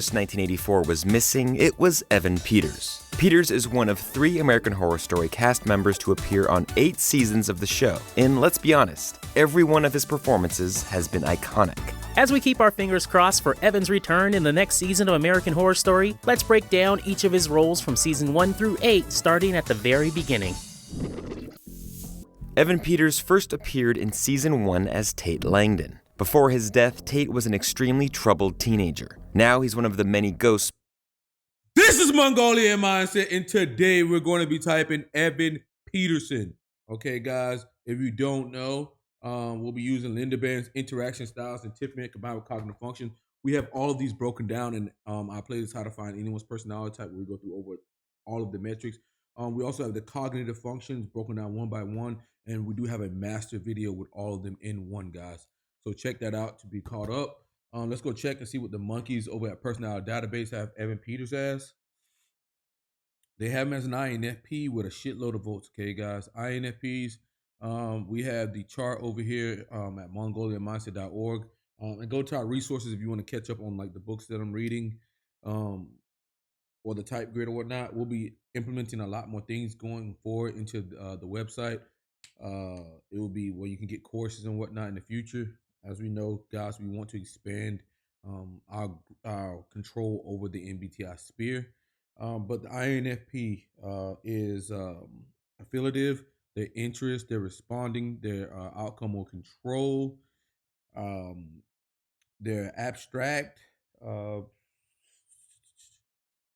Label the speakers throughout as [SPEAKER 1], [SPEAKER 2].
[SPEAKER 1] 21st, 1984 was missing, it was Evan Peters. Peters is one of 3 American Horror Story cast members to appear on 8 seasons of the show. And let's be honest, every one of his performances has been iconic.
[SPEAKER 2] As we keep our fingers crossed for Evan's return in the next season of American Horror Story, let's break down each of his roles from season 1 through 8, starting at the very beginning.
[SPEAKER 1] Evan Peters first appeared in season 1 as Tate Langdon. Before his death, Tate was an extremely troubled teenager. Now he's one of the many ghosts.
[SPEAKER 3] This is Mongolian Mindset, and today we're going to be typing Evan Peterson. Okay, guys, if you don't know, we'll be using Lindebrand's interaction styles and Tiffany combined with cognitive function. We have all of these broken down in our playlist, How to Find Anyone's Personality Type, where we go through over all of the metrics. We also have the cognitive functions broken down one by one, and we do have a master video with all of them in one, guys. So check that out to be caught up. Let's go check and see what the monkeys over at Personality Database have Evan Peters as. They have him as an INFP with a shitload of votes, okay, guys? INFPs, we have the chart over here at mongolianmindset.org. And go to our resources if you want to catch up on like the books that I'm reading or the type grid or whatnot. We'll be implementing a lot more things going forward into the website. It will be where you can get courses and whatnot in the future. As we know, guys, we want to expand our control over the MBTI sphere. But the INFP is affiliative, their interest, their responding, their outcome or control, their abstract,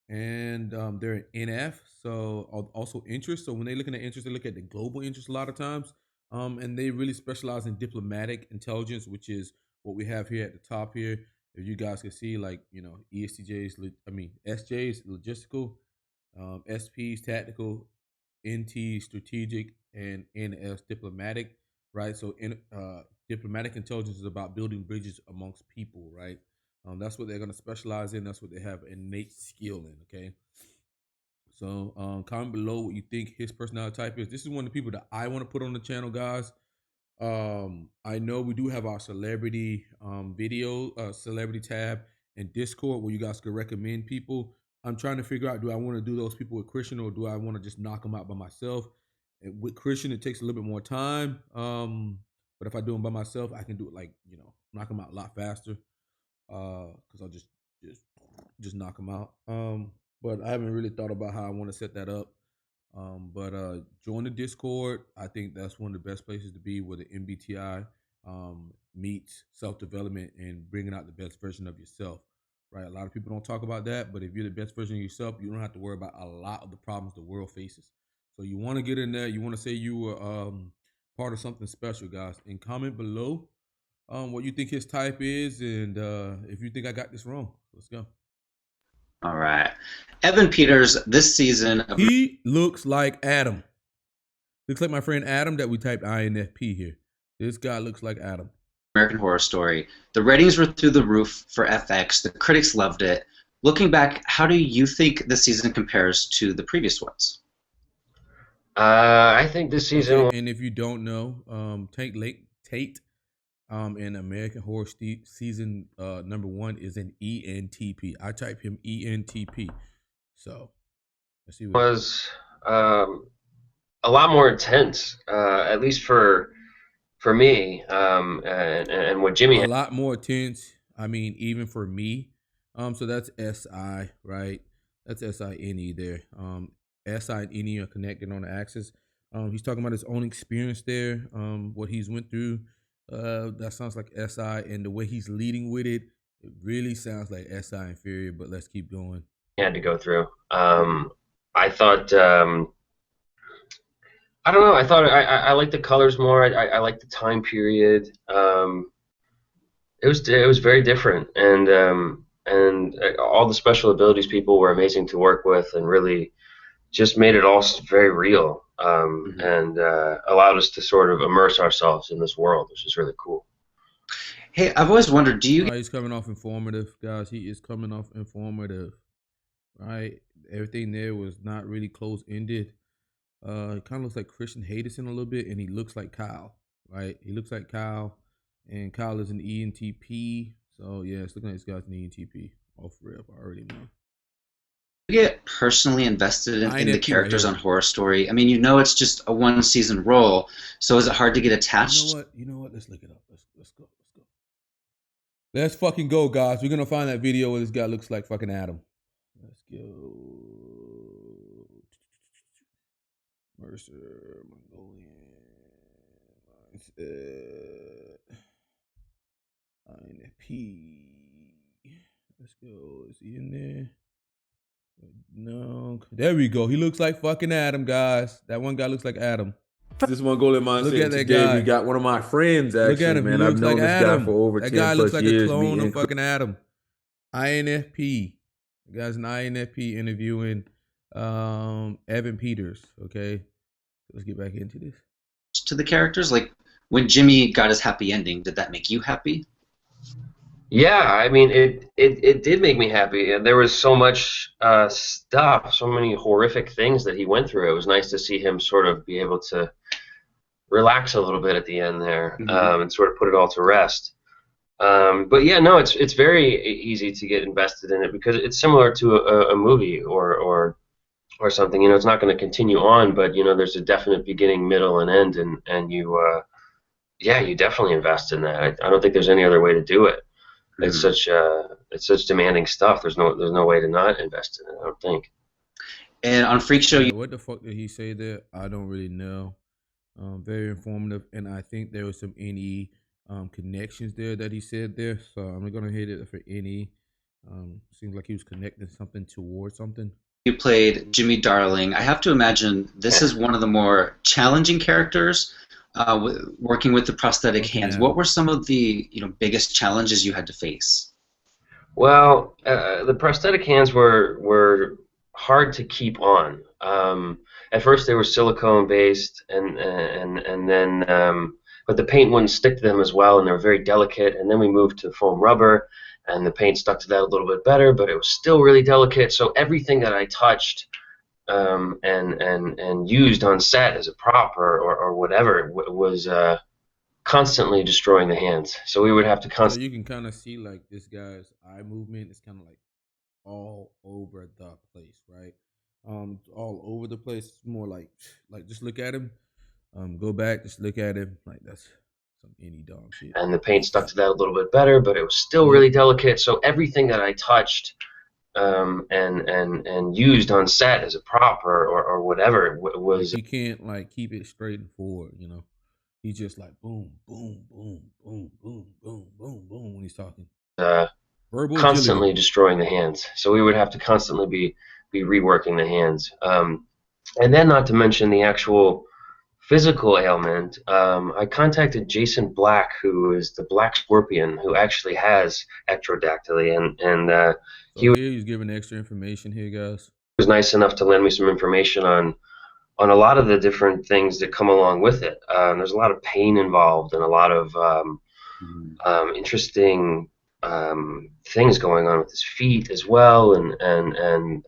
[SPEAKER 3] and they're NF, so also interest. So when they're looking at interest, they look at the global interest a lot of times. And they really specialize in diplomatic intelligence, which is what we have here at the top here. If you guys can see, like, you know, SJs, logistical, SPs, tactical, NT, strategic, and NS, diplomatic, right? So diplomatic intelligence is about building bridges amongst people, right? That's what they're going to specialize in. That's what they have innate skill in, okay? So comment below what you think his personality type is. This is one of the people that I want to put on the channel, guys. I know we do have our celebrity celebrity tab and Discord where you guys can recommend people. I'm trying to figure out, do I want to do those people with Christian or do I want to just knock them out by myself? And with Christian, it takes a little bit more time. But if I do them by myself, I can do it, like, you know, knock them out a lot faster. Because I'll just knock them out. But I haven't really thought about how I want to set that up. But join the Discord. I think that's one of the best places to be, where the MBTI meets self-development and bringing out the best version of yourself, right? A lot of people don't talk about that, but if you're the best version of yourself, you don't have to worry about a lot of the problems the world faces. So you want to get in there. You want to say you were part of something special, guys. And comment below what you think his type is, and if you think I got this wrong. Let's go.
[SPEAKER 4] All right. Evan Peters, this season.
[SPEAKER 3] He looks like Adam. Looks like my friend Adam that we typed INFP here. This guy looks like Adam.
[SPEAKER 4] American Horror Story. The ratings were through the roof for FX. The critics loved it. Looking back, how do you think this season compares to the previous ones?
[SPEAKER 5] I think this season.
[SPEAKER 3] Okay, and if you don't know, Tate in American Horror season number 1 is an ENTP. I type him ENTP. So let's see.
[SPEAKER 5] What was a lot more intense, at least for me, and what Jimmy
[SPEAKER 3] had. A lot more intense. I mean, even for me. So that's SI, right? That's SINE there. SI and NE are connected on the axis. He's talking about his own experience there, what he's went through. That sounds like SI, and the way he's leading with it, it really sounds like SI inferior, but let's keep going.
[SPEAKER 5] Had to go through. I thought, I don't know, I thought I liked the colors more. I liked the time period. It was very different, and all the special abilities people were amazing to work with, and really just made it all very real. And allowed us to sort of immerse ourselves in this world, which is really cool.
[SPEAKER 4] Hey, I've always wondered, do you...
[SPEAKER 3] He's coming off informative, guys. He is coming off informative, right? Everything there was not really close-ended. It kind of looks like Christian Hayden a little bit, and he looks like Kyle, right? He looks like Kyle, and Kyle is an ENTP. So, yeah, it's looking like this guy's an ENTP. Off rip, I already know.
[SPEAKER 4] You get personally invested in the
[SPEAKER 3] INFP
[SPEAKER 4] characters
[SPEAKER 3] right
[SPEAKER 4] on
[SPEAKER 3] here.
[SPEAKER 4] Horror Story? I mean, you know it's just a one-season role, so is it hard to get attached?
[SPEAKER 3] You know what? Let's look it up. Let's go. Let's fucking go, guys. We're gonna find that video where this guy looks like fucking Adam. Let's go. Mercer, Mongolian, INFP. Let's go. Is he in there? No. There we go. He looks like fucking Adam, guys. That one guy looks like Adam.
[SPEAKER 6] This Mongolian mindset.
[SPEAKER 3] Look at that
[SPEAKER 6] Today
[SPEAKER 3] guy.
[SPEAKER 6] we got one of my friends. Actually,
[SPEAKER 3] Look at him.
[SPEAKER 6] man,
[SPEAKER 3] He
[SPEAKER 6] I've
[SPEAKER 3] looks
[SPEAKER 6] known
[SPEAKER 3] like
[SPEAKER 6] this
[SPEAKER 3] Adam.
[SPEAKER 6] guy for over
[SPEAKER 3] that
[SPEAKER 6] 10
[SPEAKER 3] guy looks
[SPEAKER 6] plus
[SPEAKER 3] like
[SPEAKER 6] years.
[SPEAKER 3] a clone of fucking Adam. INFP. The guy's an INFP interviewing Evan Peters. Okay, let's get back into this.
[SPEAKER 4] To the characters, like when Jimmy got his happy ending, did that make you happy?
[SPEAKER 5] Yeah, I mean, it did make me happy. And there was so much stuff, so many horrific things that he went through. It was nice to see him sort of be able to relax a little bit at the end there, and sort of put it all to rest. But yeah, no, it's very easy to get invested in it because it's similar to a movie or something. You know, it's not going to continue on, but you know, there's a definite beginning, middle, and end, and you you definitely invest in that. I don't think there's any other way to do it. It's such demanding stuff. There's no way to not invest in it, I don't think.
[SPEAKER 4] And on Freak Show,
[SPEAKER 3] what the fuck did he say there? I don't really know. Very informative, and I think there was some NE connections there that he said there. So I'm gonna hit it for NE. Seems like he was connecting something towards something.
[SPEAKER 4] you played Jimmy Darling. I have to imagine this is one of the more challenging characters. Working with the prosthetic hands, what were some of the biggest challenges you had to face?
[SPEAKER 5] Well, the prosthetic hands were hard to keep on. At first, they were silicone based, and then but the paint wouldn't stick to them as well, and they were very delicate. And then we moved to foam rubber, and the paint stuck to that a little bit better, but it was still really delicate. So everything that I touched and used on set as a prop or whatever was constantly destroying the hands. So we would have to constantly.
[SPEAKER 3] So you can kind of see like this guy's eye movement is kind of like all over the place, right? All over the place. It's more like just look at him. Go back, just look at him. Like that's some any dog shit.
[SPEAKER 5] And the paint stuck to that a little bit better, but it was still really delicate. So everything that I touched and used on set as a prop or whatever was.
[SPEAKER 3] He can't like keep it straight and forward, He's just like boom, boom, boom, boom, boom, boom, boom, boom when he's talking.
[SPEAKER 5] Constantly destroying the hands. So we would have to constantly be reworking the hands. And then not to mention the actual physical ailment. I contacted Jason Black, who is the Black Scorpion, who actually has ectrodactyly, and
[SPEAKER 3] he's giving extra information here, guys.
[SPEAKER 5] He was nice enough to lend me some information on a lot of the different things that come along with it. There's a lot of pain involved and a lot of interesting things going on with his feet as well, and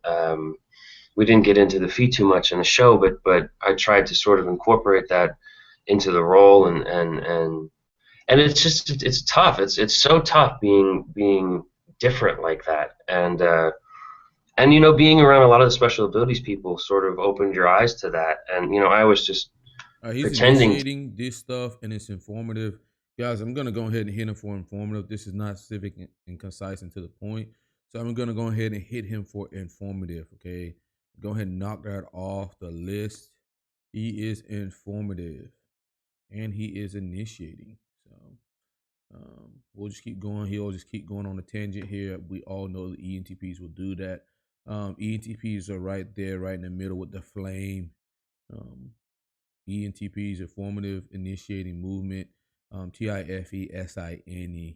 [SPEAKER 5] we didn't get into the feet too much in the show, but I tried to sort of incorporate that into the role, and it's just it's tough. It's so tough being different like that, and being around a lot of the special abilities people sort of opened your eyes to that, and I was just
[SPEAKER 3] he's
[SPEAKER 5] pretending.
[SPEAKER 3] Initiating this stuff, and it's informative. Guys, I'm going to go ahead and hit him for informative. This is not civic and concise and to the point. So I'm going to go ahead and hit him for informative, okay? Go ahead and knock that off the list. He is informative, and he is initiating. So we'll just keep going. He'll just keep going on a tangent here. We all know the ENTPs will do that. ENTPs are right there, right in the middle with the flame. ENTPs, informative, initiating movement. TIFESINE,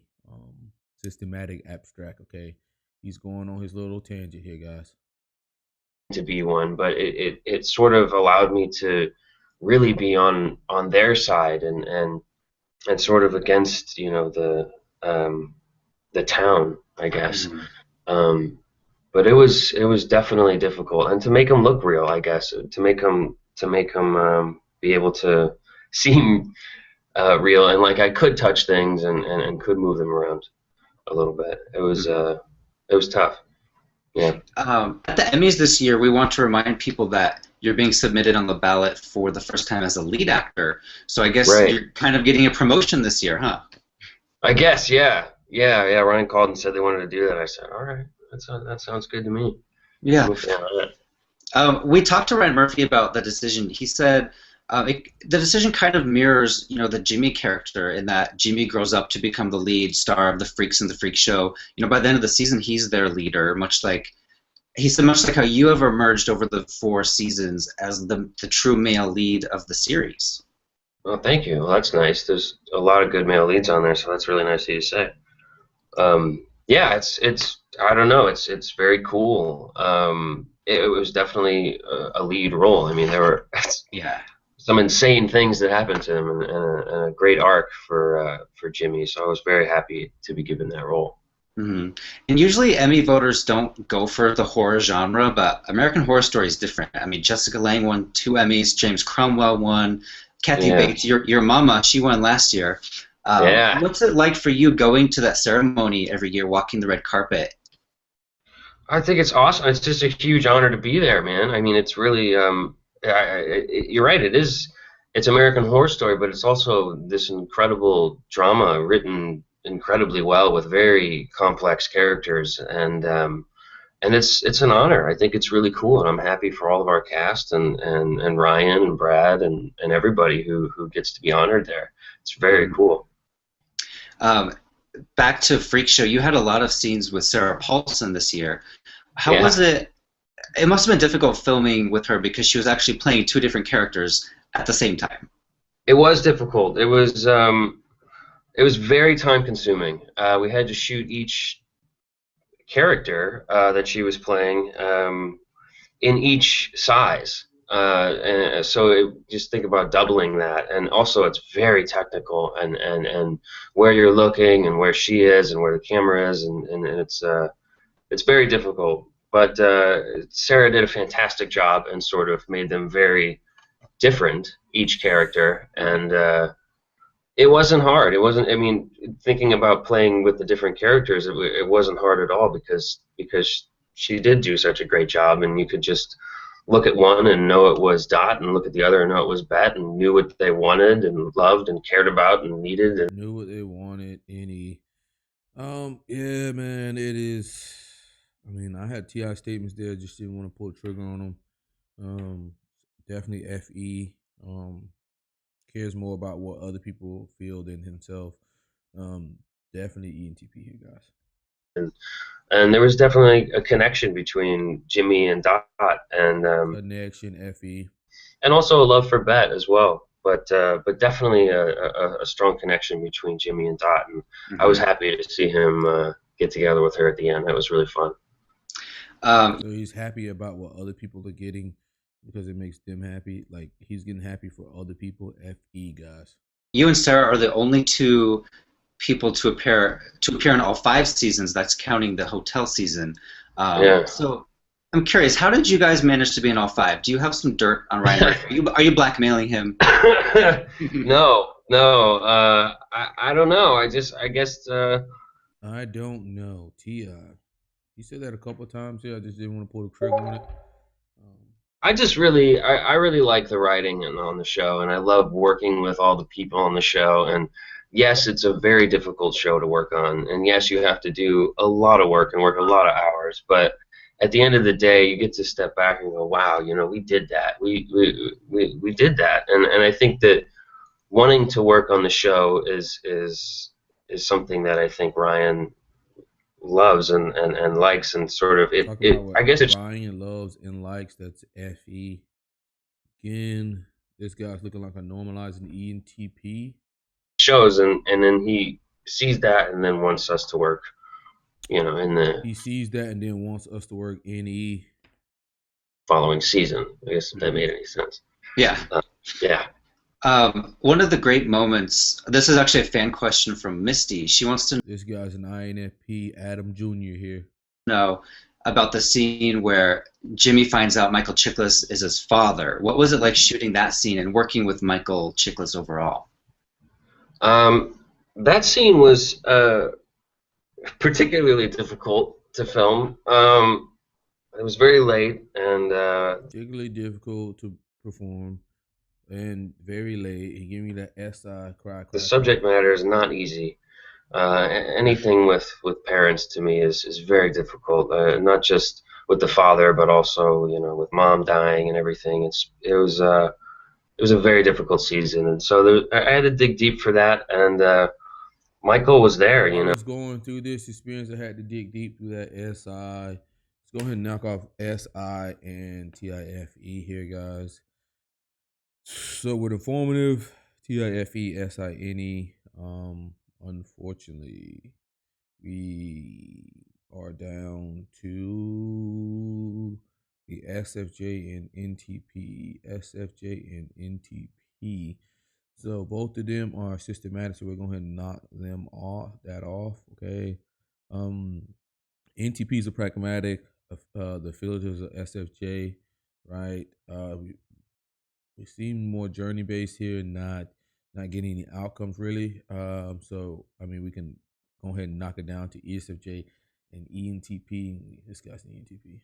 [SPEAKER 3] systematic, abstract. Okay, he's going on his little tangent here, guys.
[SPEAKER 5] To be one, but it sort of allowed me to really be on their side and sort of against the town, I guess. But it was definitely difficult, and to make him look real, I guess, to make him be able to seem real, and like I could touch things and could move them around a little bit. It It was tough. Yeah.
[SPEAKER 4] At the Emmys this year, we want to remind people that you're being submitted on the ballot for the first time as a lead actor. So I guess you're kind of getting a promotion this year, huh?
[SPEAKER 5] I guess, yeah. Ryan called and said they wanted to do that. I said, all right, that sounds good to me.
[SPEAKER 4] Yeah. We talked to Ryan Murphy about the decision. He said the decision kind of mirrors, the Jimmy character in that Jimmy grows up to become the lead star of the Freaks and the Freak Show. By the end of the season, he's their leader, much like how you have emerged over the 4 seasons as the true male lead of the series.
[SPEAKER 5] Well, thank you. Well, that's nice. There's a lot of good male leads on there, so that's really nice of you to say. Yeah, it's I don't know. It's very cool. It was definitely a lead role. I mean, there were some insane things that happened to him, and a great arc for Jimmy. So I was very happy to be given that role.
[SPEAKER 4] Mm-hmm. And usually Emmy voters don't go for the horror genre, but American Horror Story is different. I mean, Jessica Lange won 2 Emmys, James Cromwell won, Kathy Bates, your mama, she won last year. What's it like for you going to that ceremony every year, walking the red carpet?
[SPEAKER 5] I think it's awesome. It's just a huge honor to be there, man. I mean, it's really you're right. It's American Horror Story, but it's also this incredible drama written incredibly well with very complex characters, and it's an honor. I think it's really cool, and I'm happy for all of our cast and Ryan and Brad and everybody who gets to be honored there. It's very cool.
[SPEAKER 4] Back to Freak Show, you had a lot of scenes with Sarah Paulson this year. How was it? It must have been difficult filming with her because she was actually playing 2 different characters at the same time.
[SPEAKER 5] It was difficult. It was very time consuming. We had to shoot each character that she was playing in each size. And so just think about doubling that, and also it's very technical, and where you're looking and where she is and where the camera is, and it's very difficult. But Sarah did a fantastic job and sort of made them very different, each character, and it wasn't hard. It wasn't. I mean, thinking about playing with the different characters, it wasn't hard at all because she did do such a great job, and you could just look at one and know it was Dot, and look at the other and know it was Bet, and knew what they wanted and loved and cared about and needed. And
[SPEAKER 3] knew what they wanted. Yeah, man, it is. I mean, I had T.I. statements there, just didn't want to pull the trigger on them. Definitely F.E. Cares more about what other people feel than himself. Definitely Entp here, guys.
[SPEAKER 5] And there was definitely a connection between Jimmy and Dot, and
[SPEAKER 3] connection, Fe,
[SPEAKER 5] and also a love for Bet as well. But definitely a strong connection between Jimmy and Dot, and I was happy to see him get together with her at the end. That was really fun.
[SPEAKER 3] So he's happy about what other people are getting because it makes them happy. Like, he's getting happy for other people. Fe, guys. You
[SPEAKER 4] and Sarah are the only 2 people to appear in all 5 seasons. That's counting the hotel season. So I'm curious, how did you guys manage to be in all 5? Do you have some dirt on Ryan Murphy? Are you blackmailing him?
[SPEAKER 5] No. I don't know. I guess.
[SPEAKER 3] I don't know. T.I. You said that a couple of times here. I just didn't want to pull the trigger on it.
[SPEAKER 5] I really like the writing on the show, and I love working with all the people on the show. And yes, it's a very difficult show to work on, and yes, you have to do a lot of work and work a lot of hours. But at the end of the day, you get to step back and go, "Wow, we did that. We did that." And I think that wanting to work on the show is something that I think Ryan loves and likes, and sort of I guess it's
[SPEAKER 3] Ryan loves and likes. That's Fe. Again, this guy's looking like a normalizing Entp.
[SPEAKER 5] Shows, and then he sees that and then wants us to work,
[SPEAKER 3] he sees that and then wants us to work NE
[SPEAKER 5] following season. I guess if that made any sense.
[SPEAKER 4] Yeah. One of the great moments, this is actually a fan question from Misty. She wants to know,
[SPEAKER 3] this guy's an INFP, Adam Jr. here.
[SPEAKER 4] Know about the scene where Jimmy finds out Michael Chiklis is his father. What was it like shooting that scene and working with Michael Chiklis overall?
[SPEAKER 5] That scene was particularly difficult to film. It was very late, and
[SPEAKER 3] Particularly difficult to perform, and very late. He gave me that SI cry.
[SPEAKER 5] the subject matter is not easy. Anything with parents to me is very difficult. Not just with the father, but also with mom dying and everything. It was a very difficult season, and so I had to dig deep for that. And Michael was there.
[SPEAKER 3] I was going through this experience. I had to dig deep through that SI. Let's go ahead and knock off SI and TIFE here, guys. So with informative, TIFE, SINE. Unfortunately, we are down to the SFJ and NTP, SFJ and NTP. So both of them are systematic, so we're going to go ahead and knock them off. Okay. NTPs are pragmatic. The filters are SFJ, right? We seem more journey based here, not getting any outcomes really. So I mean, we can go ahead and knock it down to ESFJ and ENTP. This guy's an ENTP.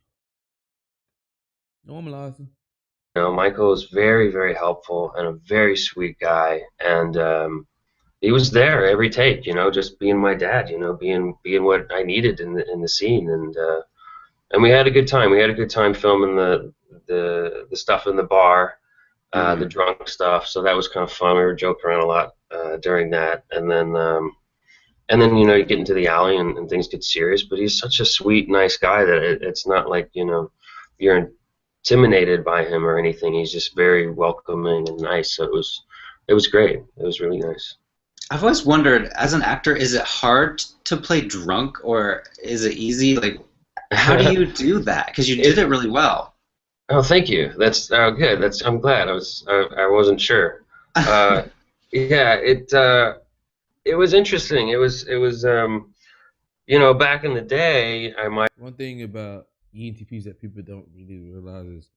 [SPEAKER 3] Normalizing.
[SPEAKER 5] Michael was very, very helpful and a very sweet guy, and he was there every take. Just being my dad. Being what I needed in the scene, and we had a good time. We had a good time filming the stuff in the bar, the drunk stuff. So that was kind of fun. We were joking around a lot during that, and then you get into the alley and things get serious. But he's such a sweet, nice guy that it's not like you're intimidated by him or anything. He's just very welcoming and nice. So it was great. It was really nice.
[SPEAKER 4] I've always wondered, as an actor, is it hard to play drunk, or is it easy? Like, how do you do that? Because you did it really well.
[SPEAKER 5] Oh, thank you. That's good. I'm glad. I wasn't sure. Yeah, it was interesting. It was back in the day,
[SPEAKER 3] One thing about ENTPs that people don't really realize is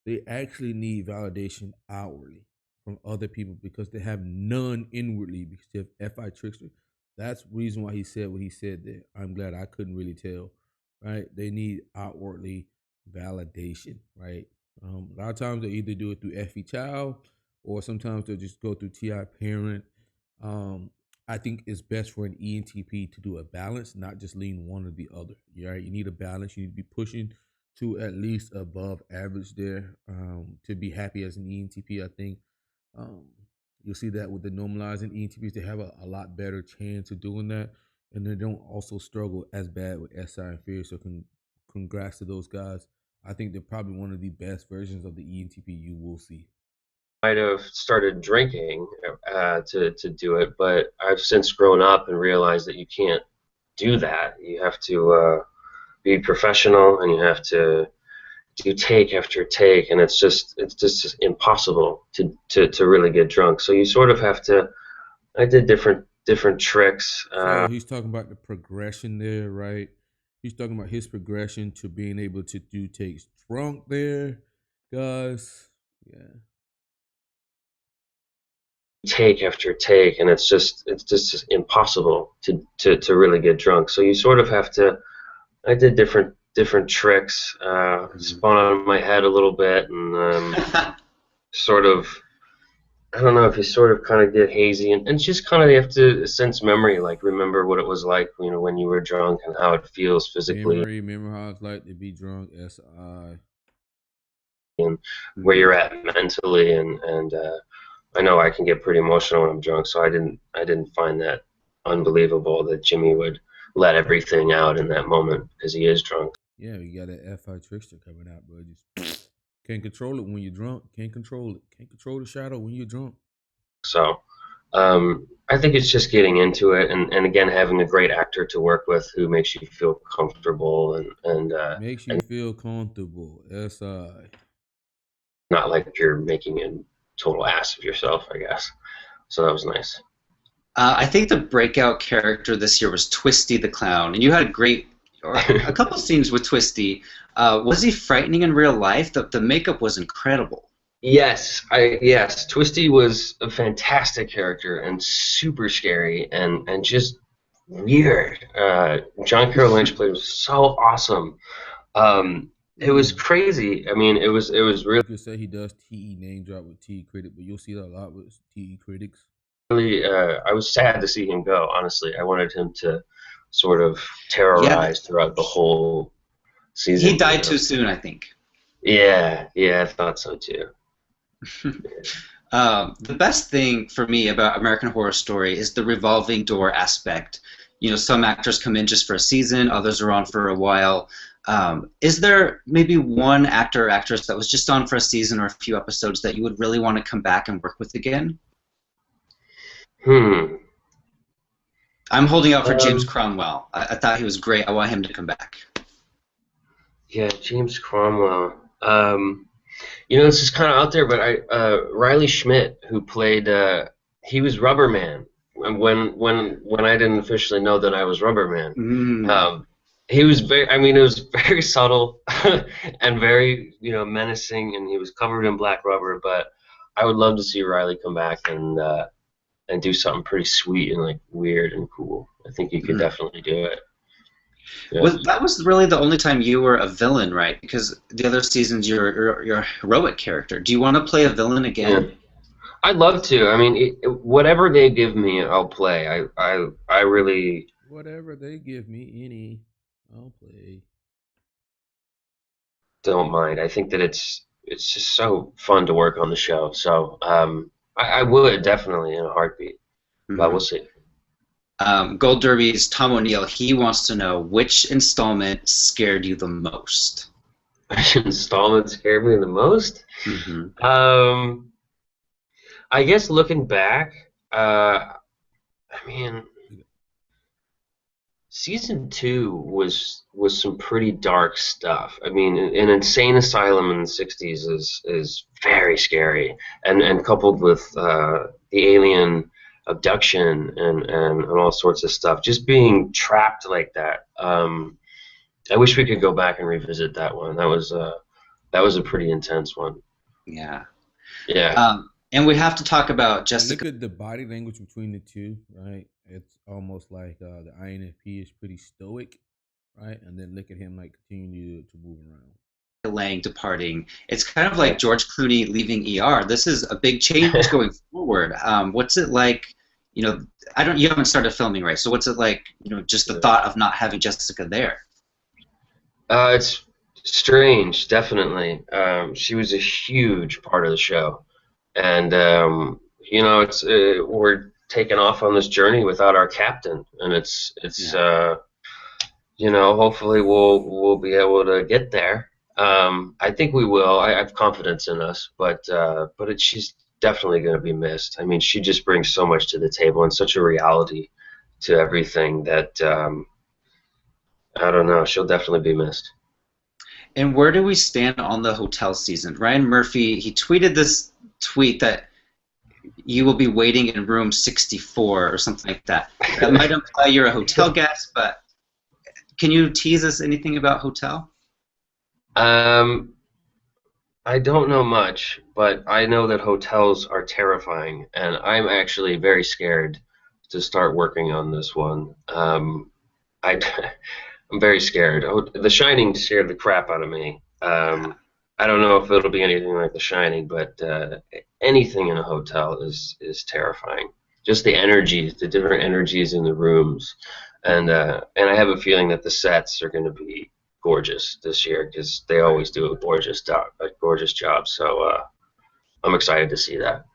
[SPEAKER 3] they actually need validation outwardly from other people because they have none inwardly, because they have FI trickster. That's the reason why he said what he said there. I'm glad I couldn't really tell, right? They need outwardly validation, right? A lot of times they either do it through FE child, or sometimes they'll just go through TI parent. I think it's best for an ENTP to do a balance, not just lean one or the other. Right? You need a balance. You need to be pushing to at least above average there to be happy as an ENTP. I think you'll see that with the normalizing ENTPs, they have a lot better chance of doing that, and they don't also struggle as bad with SI and fear. So congrats to those guys. I think they're probably one of the best versions of the ENTP you will see.
[SPEAKER 5] Might have started drinking to do it, but I've since grown up and realized that you can't do that. You have to be professional, and you have to do take after take, and it's just impossible to really get drunk. So you sort of have to. I did different tricks.
[SPEAKER 3] So he's talking about the progression there, right? He's talking about his progression to being able to do takes drunk there, guys. Yeah.
[SPEAKER 5] Take after take, and it's just impossible to really get drunk. So you sort of have to. I did different tricks, spun on my head a little bit, and sort of. I don't know if you sort of kind of get hazy, and just kind of you have to sense memory, like remember what it was like, when you were drunk and how it feels physically.
[SPEAKER 3] Remember how it's like to be drunk, SI.
[SPEAKER 5] And where you're at mentally, and I know I can get pretty emotional when I'm drunk, so I didn't find that unbelievable that Jimmy would let everything out in that moment because he is drunk.
[SPEAKER 3] Yeah, you got that FI trickster coming out, bro. Just can't control it when you're drunk. Can't control it. Can't control the shadow when you're drunk.
[SPEAKER 5] So I think it's just getting into it, and again having a great actor to work with who makes you feel comfortable and
[SPEAKER 3] makes you feel comfortable. SI.
[SPEAKER 5] Not like you're making a total ass of yourself, I guess. So that was nice.
[SPEAKER 4] I think the breakout character this year was Twisty the Clown, and you had a couple scenes with Twisty. Was he frightening in real life? The makeup was incredible.
[SPEAKER 5] Yes, Twisty was a fantastic character and super scary and just weird. John Carroll Lynch played was so awesome. It was crazy. I mean, it was really.
[SPEAKER 3] You could say he does TE name drop with TE critic, but you'll see that a lot with TE critics.
[SPEAKER 5] Really, I was sad to see him go. Honestly, I wanted him to sort of terrorize throughout the whole season.
[SPEAKER 4] He died too soon, I think.
[SPEAKER 5] Yeah, I thought so too.
[SPEAKER 4] The best thing for me about American Horror Story is the revolving door aspect. You know, some actors come in just for a season, others are on for a while. Is there maybe one actor or actress that was just on for a season or a few episodes that you would really want to come back and work with again? I'm holding out for James Cromwell. I thought he was great. I want him to come back.
[SPEAKER 5] Yeah, James Cromwell. You know, this is kind of out there, but Riley Schmidt, who played, he was Rubberman when I didn't officially know that I was Rubberman. He was it was very subtle and very, menacing, and he was covered in black rubber. But I would love to see Riley come back and do something pretty sweet and like weird and cool. I think he could definitely do it. Yeah.
[SPEAKER 4] Well, that was really the only time you were a villain, right? Because the other seasons you're a heroic character. Do you want to play a villain again?
[SPEAKER 5] Yeah. I'd love to. I mean, whatever they give me, I'll play. I really.
[SPEAKER 3] Whatever they give me, I'll play.
[SPEAKER 5] Don't mind. I think that it's just so fun to work on the show. So I would definitely in a heartbeat. But we'll see.
[SPEAKER 4] Gold Derby's Tom O'Neill, he wants to know which installment scared you the most.
[SPEAKER 5] Which installment scared me the most? I guess looking back, I mean, season 2 was some pretty dark stuff. I mean, an insane asylum in the 60s is very scary, and coupled with the alien abduction and all sorts of stuff, just being trapped like that. I wish we could go back and revisit that one. That was a pretty intense one.
[SPEAKER 4] Yeah.
[SPEAKER 3] And we have to talk about Jessica. Look at the body language between the two, right? It's almost like the INFP is pretty stoic, right? And then look at him like continue to move around.
[SPEAKER 4] Lang departing. It's kind of like George Clooney leaving ER. This is a big change going forward. What's it like? You haven't started filming, right? So what's it like? Just the thought of not having Jessica there.
[SPEAKER 5] It's strange, definitely. She was a huge part of the show, and it's we're taking off on this journey without our captain, and it's hopefully we'll be able to get there. I think we will. I have confidence in us, but she's definitely going to be missed. I mean, she just brings so much to the table and such a reality to everything that I don't know. She'll definitely be missed.
[SPEAKER 4] And where do we stand on the hotel season? Ryan Murphy, he tweeted this tweet that you will be waiting in room 64 or something like that. That might imply you're a hotel guest, but can you tease us anything about hotel?
[SPEAKER 5] I don't know much, but I know that hotels are terrifying, and I'm actually very scared to start working on this one. I'm very scared. The Shining scared the crap out of me. I don't know if it'll be anything like The Shining, but anything in a hotel is terrifying. Just the energies, the different energies in the rooms, and I have a feeling that the sets are going to be gorgeous this year because they always do a gorgeous job. So I'm excited to see that.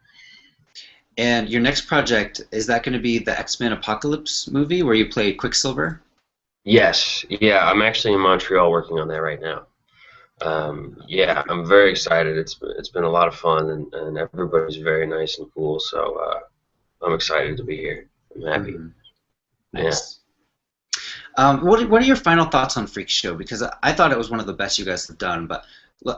[SPEAKER 4] And your next project, is that going to be the X-Men Apocalypse movie where you play Quicksilver?
[SPEAKER 5] Yes. Yeah, I'm actually in Montreal working on that right now. I'm very excited. It's been a lot of fun, and everybody's very nice and cool. So I'm excited to be here. I'm happy.
[SPEAKER 4] Nice. Yeah. What are your final thoughts on Freak Show? Because I thought it was one of the best you guys have done. But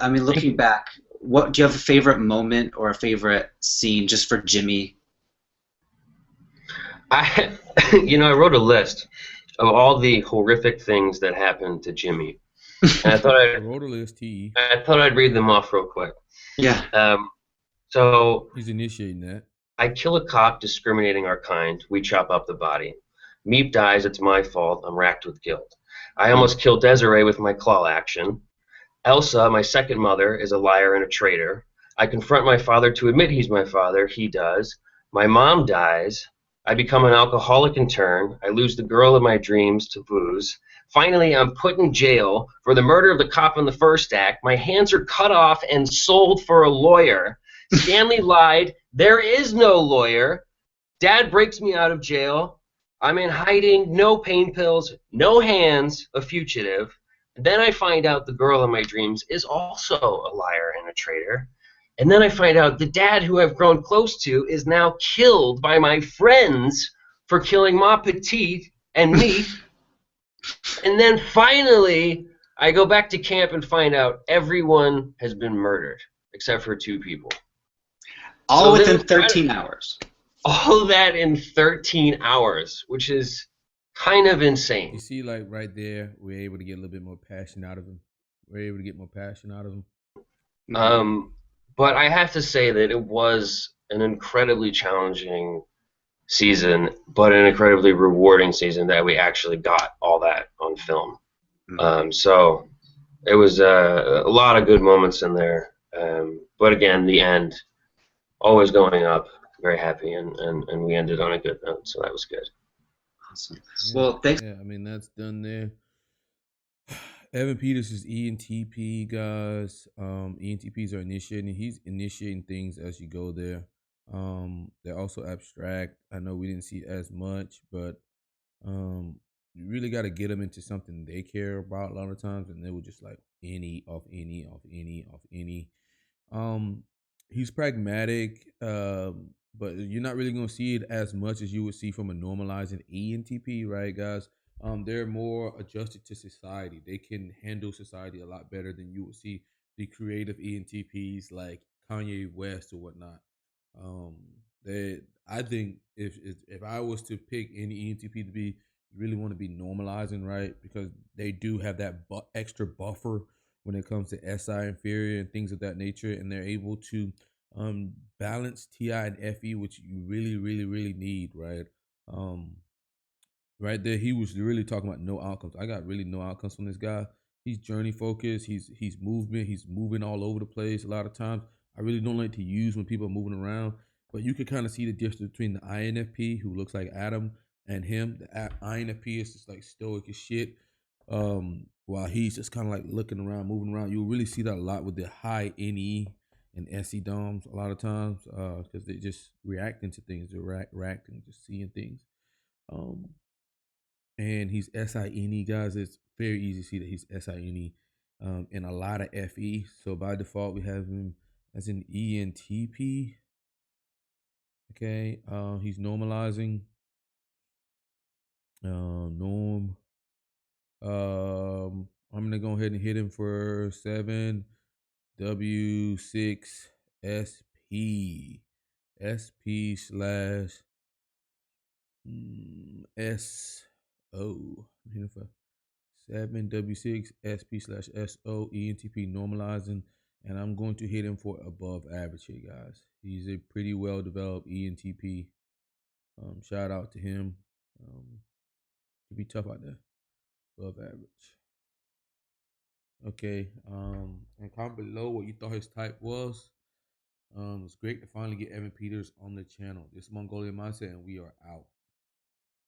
[SPEAKER 4] I mean, looking back, do you have a favorite moment or a favorite scene just for Jimmy?
[SPEAKER 5] I wrote a list of all the horrific things that happened to Jimmy. And I thought I'd read them off real quick.
[SPEAKER 4] Yeah.
[SPEAKER 5] So
[SPEAKER 3] he's initiating that.
[SPEAKER 5] I kill a cop discriminating our kind. We chop up the body. Meep dies, it's my fault. I'm racked with guilt. I almost killed Desiree with my claw action. Elsa, my second mother, is a liar and a traitor. I confront my father to admit he's my father. He does. My mom dies. I become an alcoholic in turn. I lose the girl of my dreams to booze. Finally, I'm put in jail for the murder of the cop in the first act. My hands are cut off and sold for a lawyer. Stanley lied. There is no lawyer. Dad breaks me out of jail. I'm in hiding, no pain pills, no hands, a fugitive. And then I find out the girl in my dreams is also a liar and a traitor. And then I find out the dad who I've grown close to is now killed by my friends for killing Ma Petite and me. And then finally, I go back to camp and find out everyone has been murdered except for 2 people.
[SPEAKER 4] All within 13 hours.
[SPEAKER 5] All that in 13 hours, which is kind of insane.
[SPEAKER 3] You see, like right there, we're able to get a little bit more passion out of him. We're able to get more passion out of him.
[SPEAKER 5] But I have to say that it was an incredibly challenging season, but an incredibly rewarding season that we actually got all that on film. So it was a lot of good moments in there. But again, the end, always going up. Very happy, and we ended on a good note, so that was good.
[SPEAKER 4] Awesome. Well, thanks.
[SPEAKER 3] Yeah, I mean, that's done there. Evan Peters is ENTP, guys. ENTPs are initiating. He's initiating things as you go there. They're also abstract. I know we didn't see as much, but you really got to get them into something they care about a lot of times, and they will just like any. He's pragmatic, but you're not really going to see it as much as you would see from a normalizing ENTP, right, guys? They're more adjusted to society. They can handle society a lot better than you would see the creative ENTPs like Kanye West or whatnot. I think if I was to pick any ENTP to be, you really want to be normalizing, right? Because they do have that extra buffer when it comes to SI inferior and things of that nature, and they're able to balance TI and FE, which you really, really, really need, right? Right there, he was really talking about no outcomes. I got really no outcomes from this guy. He's journey focused. He's movement. He's moving all over the place. A lot of times, I really don't like to use when people are moving around, but you can kind of see the difference between the INFP, who looks like Adam, and him. The INFP is just like stoic as shit. While he's just kind of like looking around, moving around. You'll really see that a lot with the high NE and SE DOMs a lot of times, because they're just reacting to things. They're reacting, just seeing things. And he's SINE, guys. It's very easy to see that he's SINE and a lot of FE. So by default, we have him as an ENTP. Okay, he's normalizing. Norm. I'm gonna go ahead and hit him for 7 W6 SP slash SO. I'm hitting for 7 W6 SP slash SO ENTP normalizing, and I'm going to hit him for above average here, guys. He's a pretty well developed ENTP. Shout out to him. To be tough out there. Above average. Okay. And comment below what you thought his type was. It's great to finally get Evan Peters on the channel. This is Mongolian Mindset, and we are out.